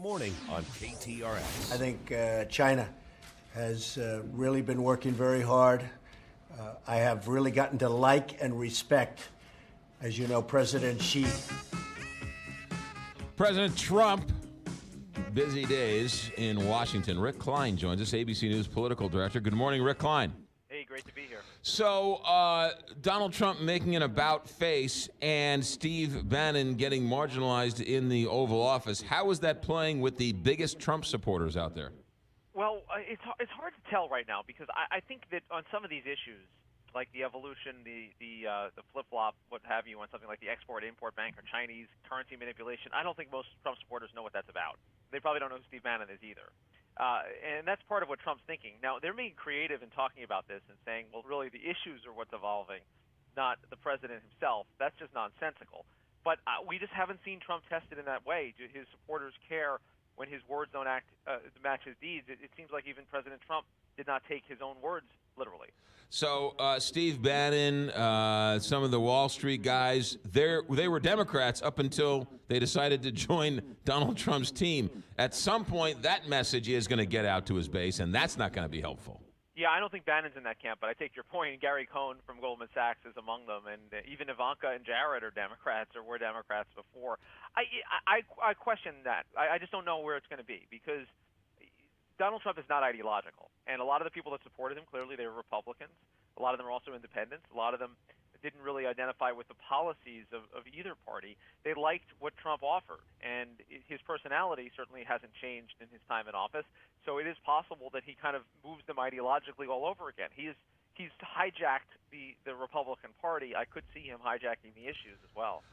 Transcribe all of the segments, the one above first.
morning on KTRS. I think China has really been working very hard. I have really gotten to like and respect, as you know, President Xi. President Trump, busy days in Washington. Rick Klein joins us, ABC News political director. Good morning, Rick Klein. Hey, great to be here. So, Donald Trump making an about face and Steve Bannon getting marginalized in the Oval Office. How is that playing with the biggest Trump supporters out there? Well, it's hard to tell right now because I think that on some of these issues, like the evolution, the flip-flop, what have you, on something like the Export-Import Bank or Chinese currency manipulation, I don't think most Trump supporters know what that's about. They probably don't know who Steve Bannon is either. And that's part of what Trump's thinking. Now, they're being creative in talking about this and saying, well, really, the issues are what's evolving, not the president himself. That's just nonsensical. But we just haven't seen Trump tested in that way. Do his supporters care when his words don't match his deeds? It seems like even President Trump did not take his own words literally. So Steve Bannon, some of the Wall Street guys, they were Democrats up until they decided to join Donald Trump's team. At some point, that message is going to get out to his base, and that's not going to be helpful. Yeah, I don't think Bannon's in that camp, but I take your point. Gary Cohn from Goldman Sachs is among them, and even Ivanka and Jared are Democrats or were Democrats before. I question that. I just don't know where it's going to be because Donald Trump is not ideological, and a lot of the people that supported him, clearly they were Republicans. A lot of them are also independents. A lot of them didn't really identify with the policies of either party. They liked what Trump offered, and his personality certainly hasn't changed in his time in office, so it is possible that he kind of moves them ideologically all over again. He's hijacked the Republican Party. I could see him hijacking the issues as well.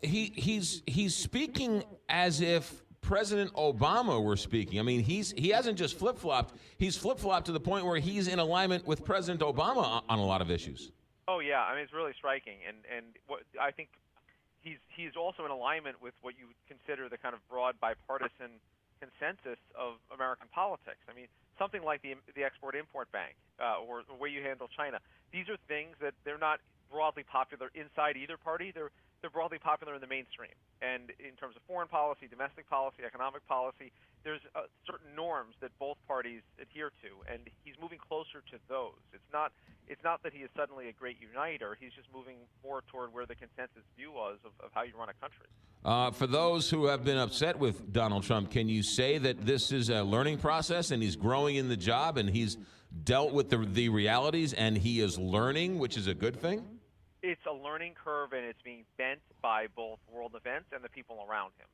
He's speaking as if President Obama were speaking. I mean, he hasn't just flip-flopped. He's flip-flopped to the point where he's in alignment with President Obama on a lot of issues. Oh, yeah. I mean, it's really striking. And what I think he's also in alignment with what you would consider the kind of broad bipartisan consensus of American politics. I mean, something like the Export-Import Bank or the way you handle China. These are things that they're not broadly popular inside either party. They're broadly popular in the mainstream. And in terms of foreign policy, domestic policy, economic policy, there's certain norms that both parties adhere to, and he's moving closer to those. It's not that he is suddenly a great uniter. He's just moving more toward where the consensus view was of how you run a country. For those who have been upset with Donald Trump, can you say that this is a learning process and he's growing in the job and he's dealt with the realities and he is learning, which is a good thing? It's a learning curve, and it's being bent by both world events and the people around him.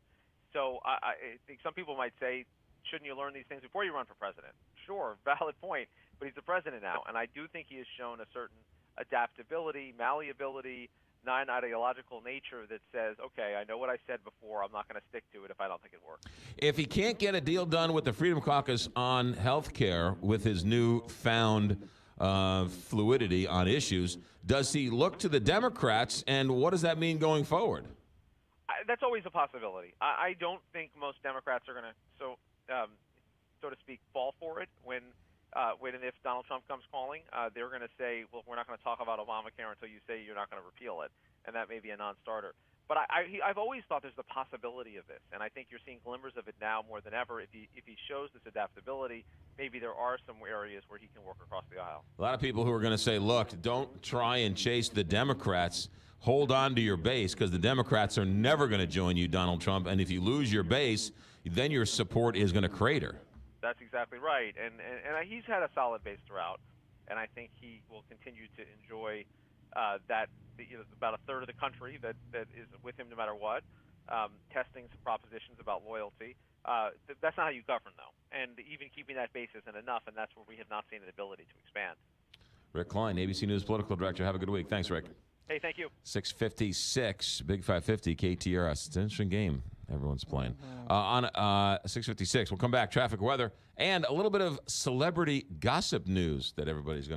So I think some people might say, shouldn't you learn these things before you run for president? Sure, valid point, but he's the president now, and I do think he has shown a certain adaptability, malleability, non-ideological nature that says, okay, I know what I said before. I'm not going to stick to it if I don't think it works. If he can't get a deal done with the Freedom Caucus on health care with his newfound fluidity on issues, does he look to the Democrats, and what does that mean going forward? That's always a possibility. I don't think most Democrats are going to, so to speak, fall for it when and if Donald Trump comes calling. They're going to say, well, we're not going to talk about Obamacare until you say you're not going to repeal it, and that may be a non-starter. But I've always thought there's the possibility of this, and I think you're seeing glimmers of it now more than ever. If he shows this adaptability, maybe there are some areas where he can work across the aisle. A lot of people who are going to say, look, don't try and chase the Democrats. Hold on to your base because the Democrats are never going to join you, Donald Trump, and if you lose your base, then your support is going to crater. That's exactly right, and he's had a solid base throughout, and I think he will continue to enjoy that. About a third of the country that is with him no matter what, testing some propositions about loyalty. That's not how you govern, though. And even keeping that base isn't enough, and that's where we have not seen an ability to expand. Rick Klein, ABC News political director. Have a good week. Thanks, Rick. Hey, thank you. 6:56, Big 550, KTRS. It's an interesting game everyone's playing. On 6:56, we'll come back, traffic, weather, and a little bit of celebrity gossip news that everybody's going to